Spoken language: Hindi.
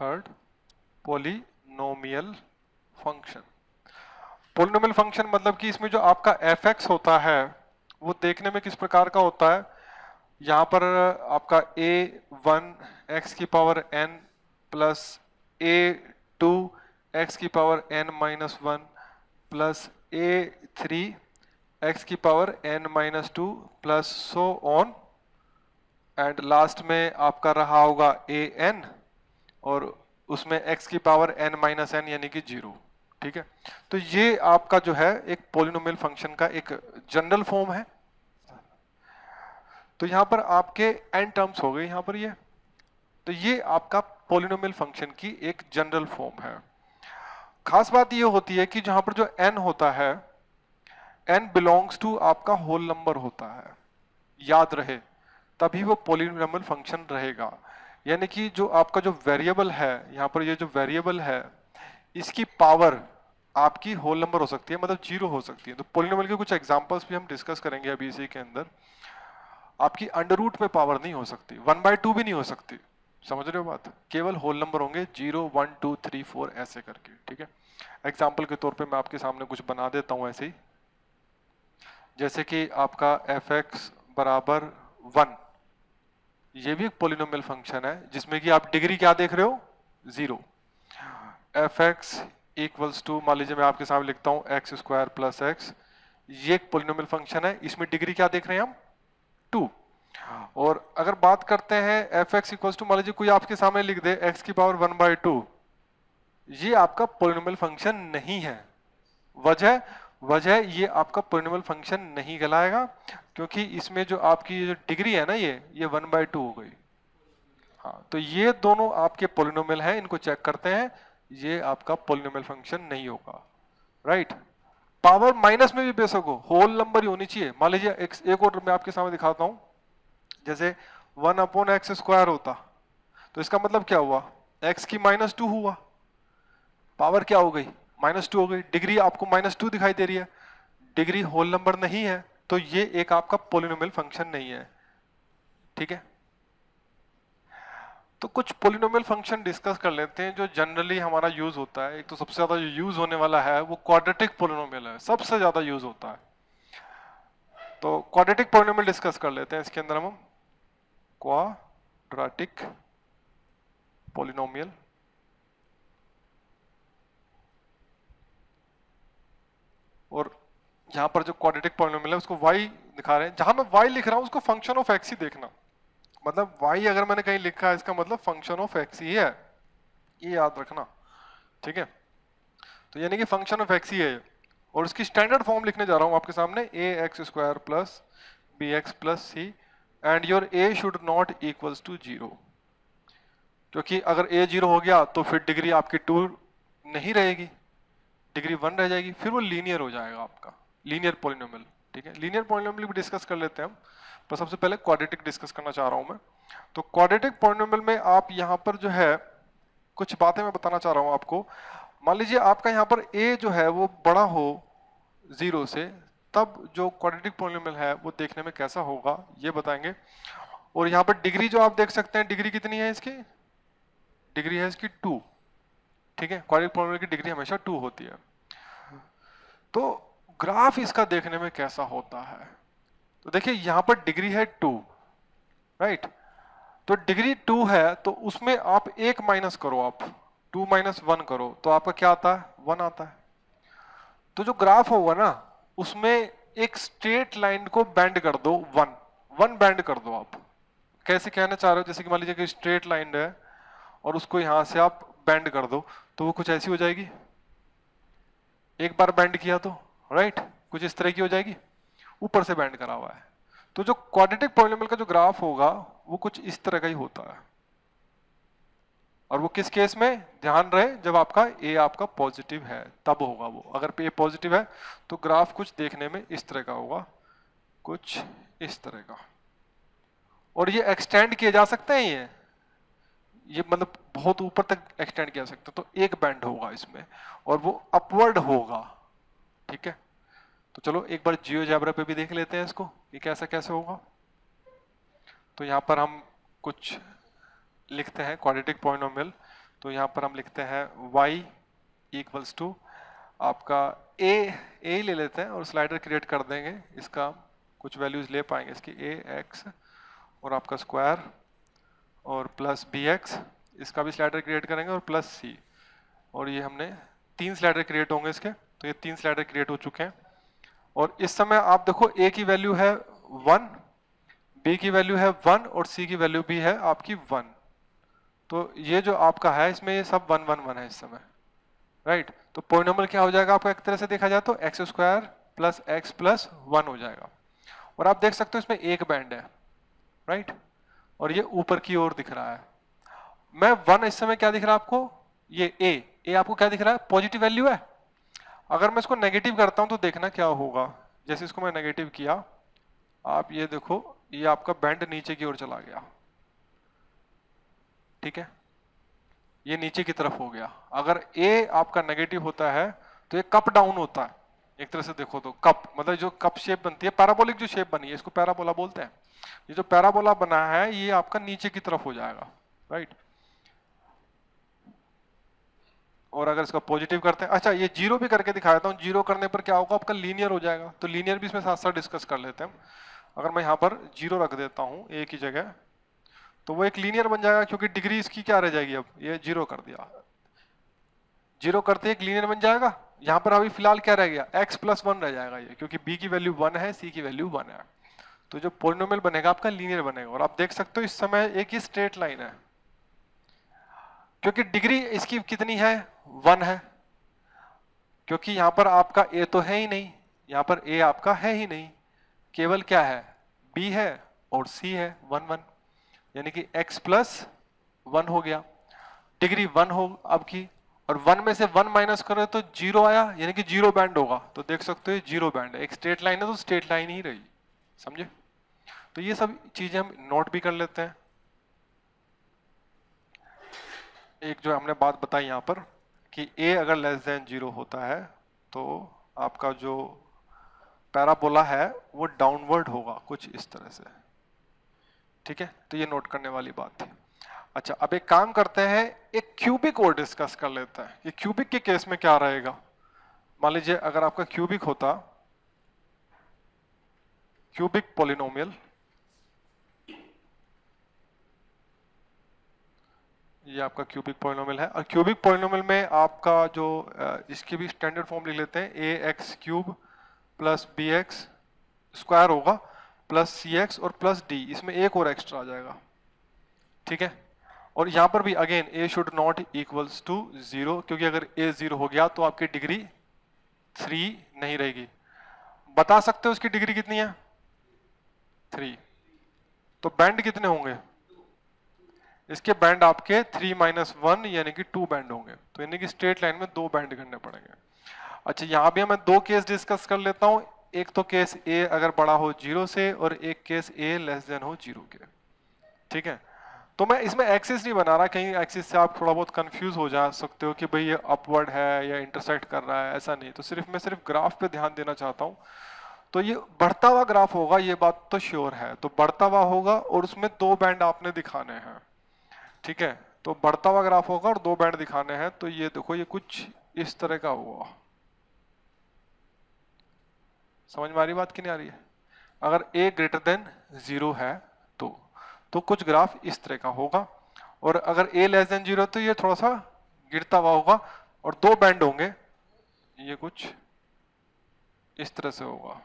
Third polynomial function. Polynomial function मतलब कि इसमें जो आपका एफ एक्स होता है वो देखने में किस प्रकार का होता है। यहाँ पर आपका a1 x की power n plus a2 x की power n minus one plus a3 x की power n minus two plus so on, and last में आपका रहा होगा an और उसमें x की पावर n माइनस एन यानी कि 0। ठीक है, तो ये आपका जो है एक पॉलिनोमियल फंक्शन का एक जनरल फॉर्म है। तो यहां पर आपके n टर्म्स हो गए यहां पर ये, तो ये आपका पॉलिनोमियल फंक्शन की एक जनरल फॉर्म है। खास बात ये होती है कि जहां पर जो n होता है, n बिलोंग्स टू आपका होल नंबर होता है, याद रहे, तभी वो पॉलिनोमियल फंक्शन रहेगा। यानी कि जो आपका जो वेरिएबल है, यहाँ पर ये जो वेरिएबल है इसकी पावर आपकी होल नंबर हो सकती है, मतलब 0 हो सकती है। तो पॉलिनोमियल के कुछ एग्जांपल्स भी हम डिस्कस करेंगे अभी इसी के अंदर। आपकी अंडर रूट में पावर नहीं हो सकती, 1/2 भी नहीं हो सकती, समझ रहे हो बात, केवल होल नंबर होंगे 0 1 2 3 4 ऐसे करके। ठीक है, एग्जाम्पल के तौर पे मैं आपके सामने कुछ बना देता हूं ऐसे ही, जैसे कि आपका एफ एक्स बराबर 1, ये भी एक पॉलिनोमियल फंक्शन है जिसमें कि आप डिग्री क्या देख रहे हो, 0। एफ एक्स इक्वल्स टू, मान लीजिए मैं आपके सामने लिखता हूं एक्स स्क्वायर प्लस एक्स, ये एक पॉलिनोमियल फंक्शन है, इसमें डिग्री क्या देख रहे हैं हम, 2। और अगर बात करते हैं एफ एक्स इक्वल्स टू, मान लीजिए कोई आपके सामने लिख दे एक्स की पावर 1/2, ये आपका पॉलिनोमियल फंक्शन नहीं है। वजह वजह ये आपका पॉलिनोमियल फंक्शन नहीं कहलाएगा, क्योंकि इसमें जो आपकी जो डिग्री है ना, ये 1/2 हो गई। हाँ, तो ये दोनों आपके पॉलिनोमियल हैं, इनको चेक करते हैं, ये आपका पॉलिनोमियल फंक्शन नहीं होगा। राइट, पावर माइनस में भी बेशक हो, होल नंबर ही होनी चाहिए। मान लीजिए एक और मैं आपके सामने दिखाता हूं, जैसे 1/x² होता, तो इसका मतलब क्या हुआ, x की -2 हुआ, पावर क्या हो गई, -2 हो गई, डिग्री आपको -2 दिखाई दे रही है, डिग्री होल नंबर नहीं है, तो ये एक आपका पॉलिनोमियल फंक्शन नहीं है। ठीक है, तो कुछ पॉलिनोमियल फंक्शन डिस्कस कर लेते हैं जो जनरली हमारा यूज होता है। एक तो सबसे ज्यादा जो यूज होने वाला है वो क्वाड्रेटिक पॉलिनोमियल है, सबसे ज्यादा यूज होता है। तो क्वाड्रेटिक पॉलिनोमियल डिस्कस कर लेते हैं। इसके अंदर हम क्वाड्रेटिक पॉलिनोमियल, और यहां पर जो क्वाड्रेटिक पॉलिनोमियल है उसको y दिखा रहे हैं, जहां मैं y लिख रहा हूं उसको फंक्शन ऑफ x ही देखना, मतलब y अगर मैंने कहीं लिखा है इसका मतलब फंक्शन ऑफ x ही है, ये याद रखना। ठीक है, तो यानी कि फंक्शन ऑफ x ही है, और इसकी स्टैंडर्ड फॉर्म लिखने जा रहा हूं आपके सामने, ax² plus bx plus c and your a should not equals to 0, क्योंकि अगर a 0 हो गया तो फिर डिग्री आपकी 2 नहीं रहेगी, डिग्री 1 रह जाएगी, फिर वो लीनियर हो जाएगा आपका, लीनियर पॉलिनोमियल। ठीक है, लीनियर पॉलिनोमियल भी डिस्कस कर लेते हैं हम, पर सबसे पहले क्वाड्रेटिक डिस्कस करना चाह रहा हूं मैं। तो क्वाड्रेटिक पॉलिनोमियल में आप यहां पर जो है कुछ बातें मैं बताना चाह रहा हूं आपको। मान लीजिए आपका यहां पर a जो है वो बड़ा हो 0 से, तब जो क्वाड्रेटिक पॉलिनोमियल है वो देखने में कैसा होगा ये बताएंगे। और यहाँ पर डिग्री जो आप देख सकते हैं, डिग्री कितनी है इसकी, डिग्री है इसकी 2। ठीक है, क्वाड्रेटिक पॉलिनोमियल की डिग्री हमेशा 2 होती है। तो ग्राफ इसका देखने में कैसा होता है, तो देखिए यहाँ पर डिग्री है 2, राइट, तो डिग्री 2 है तो उसमें आप एक माइनस करो, आप 2 - 1 करो तो आपका क्या आता है, 1 आता है। तो जो ग्राफ होगा ना उसमें एक स्ट्रेट लाइन को बेंड कर दो, 1 बेंड कर दो। आप कैसे कहना चाह रहे हो, जैसे कि मान लीजिए कि स्ट्रेट लाइन है और उसको यहां से आप बेंड कर दो तो वो कुछ ऐसी हो जाएगी, एक बार बेंड किया तो, राइट, कुछ इस तरह की हो जाएगी, ऊपर से बेंड करा हुआ है। तो जो क्वाड्रेटिक पॉलिनोमियल का जो ग्राफ होगा वो कुछ इस तरह का ही होता है, और वो किस केस में, ध्यान रहे, जब आपका a आपका पॉजिटिव है तब होगा वो। अगर a पॉजिटिव है तो ग्राफ कुछ देखने में इस तरह का होगा, कुछ इस तरह का। और ये एक्सटेंड किए जा सकते हैं, ये मतलब बहुत ऊपर तक एक्सटेंड किया जा सकता है, तो एक बैंड होगा इसमें और वो अपवर्ड होगा। ठीक है, तो चलो एक बार जियोजेब्रा पे भी देख लेते हैं इसको, ये कैसा कैसे होगा। तो यहाँ पर हम कुछ लिखते हैं क्वाड्रेटिक पॉलिनोमियल, तो यहाँ पर हम लिखते हैं y इक्वल्स टू आपका a ले लेते हैं और स्लाइडर क्रिएट कर देंगे, इसका कुछ वैल्यूज ले पाएंगे इसकी ax और आपका स्क्वायर और प्लस bx, इसका भी स्लाइडर क्रिएट करेंगे और प्लस c, और ये हमने 3 स्लाइडर क्रिएट होंगे इसके, तो ये 3 स्लाइडर क्रिएट हो चुके हैं। और इस समय आप देखो a की वैल्यू है 1, b की वैल्यू है 1 और c की वैल्यू भी है आपकी 1, तो ये जो आपका है इसमें ये सब 1 1 1 है इस समय, राइट। तो पॉलिनोमियल क्या हो जाएगा आपका, एक तरह से देखा जाए तो x square plus x plus 1 हो जाएगा। और आप देख सकते हो इसमें एक बैंड है, राइट, और ये ऊपर की ओर दिख रहा है। मैं 1 इस समय क्या दिख रहा है आपको, ये ए आपको क्या दिख रहा है, पॉजिटिव वैल्यू है। अगर मैं इसको नेगेटिव करता हूं तो देखना क्या होगा, जैसे इसको मैं नेगेटिव किया, आप ये देखो ये आपका बैंड नीचे की ओर चला गया, ठीक है, ये नीचे की तरफ हो गया। अगर ए आपका नेगेटिव होता है तो ये कप डाउन होता है, एक तरह से देखो तो कप मतलब जो कप शेप बनती है, पैराबोलिक जो शेप बनी है इसको पैराबोला बोलते हैं। ये जो पैराबोला बना है ये आपका नीचे की तरफ हो जाएगा, राइट। और अगर इसका पॉजिटिव करते हैं, अच्छा ये जीरो भी करके दिखा देता हूँ, जीरो करने पर क्या होगा आपका लीनियर हो जाएगा, तो लीनियर भी इसमें साथ साथ डिस्कस कर लेते हैं हम। अगर मैं यहाँ पर जीरो रख देता हूँ ए की जगह, तो वो एक लीनियर बन जाएगा, क्योंकि डिग्री इसकी क्या रह जाएगी, अब ये जीरो कर दिया, जीरो करते एक लीनियर बन जाएगा। यहाँ पर अभी फिलहाल क्या रह गया, x प्लस 1 रह जाएगा ये, क्योंकि b की वैल्यू 1 है, c की वैल्यू 1 है, तो जो पॉलिनोमियल बनेगा आपका लीनियर बनेगा। और आप देख सकते हो इस समय एक ही स्ट्रेट लाइन है, क्योंकि डिग्री इसकी कितनी है, 1 है, क्योंकि यहाँ पर आपका a तो है ही नहीं, यहाँ पर a आपका है ही नहीं, केवल क्या है, b है और c है 1 1, यानी कि x प्लस 1 हो गया, डिग्री 1 हो अब की, और 1 में से 1 माइनस करो तो 0 आया, यानी कि 0 बैंड होगा। तो देख सकते हो 0 बैंड है, एक स्ट्रेट लाइन है तो स्ट्रेट लाइन ही रही, समझे। तो ये सब चीजें हम नोट भी कर लेते हैं। एक जो हमने बात बताई यहाँ पर कि a अगर लेस देन 0 होता है तो आपका जो पैराबोला है वो डाउनवर्ड होगा कुछ इस तरह से, ठीक है, तो ये नोट करने वाली बात थी। अच्छा, अब एक काम करते हैं, एक क्यूबिक और डिस्कस कर लेते हैं। ये क्यूबिक के केस में क्या रहेगा, मान लीजिए अगर आपका क्यूबिक होता, क्यूबिक पॉलिनोमियल, ये आपका क्यूबिक पॉलिनोमियल है, और क्यूबिक पॉलिनोमियल में आपका जो इसकी भी स्टैंडर्ड फॉर्म लिख लेते हैं, A X cube plus B X square होगा प्लस सी एक्स और प्लस डी, इसमें एक और एक्स्ट्रा आ जाएगा, ठीक है। और यहां पर भी again a should not equals to 0, क्योंकि अगर a 0 हो गया तो आपकी डिग्री 3 नहीं रहेगी। बता सकते हो उसकी डिग्री कितनी है, 3, तो बैंड कितने होंगे इसके, बैंड आपके 3 माइनस 1 यानी कि 2 बैंड होंगे, तो यानी कि स्ट्रेट लाइन में 2 बैंड करने पड़ेंगे। अच्छा, यहां भी मैं 2 केस डिस्कस कर लेता हूं, एक तो केस a अगर बड़ा हो 0 से और एक केस a लेस देन हो 0 के, ठीक है। तो मैं इसमें एक्सिस नहीं बना रहा, कहीं एक्सिस से आप थोड़ा बहुत कंफ्यूज हो जा सकते हो कि भाई ये अपवर्ड है या इंटरसेक्ट कर रहा है, ऐसा नहीं, तो मैं सिर्फ ग्राफ पे ध्यान देना चाहता हूँ। तो ये बढ़ता हुआ ग्राफ होगा, ये बात तो श्योर है, तो बढ़ता हुआ होगा और उसमें 2 बैंड आपने दिखाने हैं, ठीक है, तो बढ़ता हुआ ग्राफ होगा और 2 बैंड दिखाने हैं। तो ये देखो ये कुछ इस तरह का होगा, समझ में आ रही बात कि नहीं आ रही है। अगर a ग्रेटर देन 0 है तो कुछ ग्राफ इस तरह का होगा, और अगर a लेस देन 0 तो ये थोड़ा सा गिरता हुआ होगा और 2 बैंड होंगे, ये कुछ इस तरह से होगा।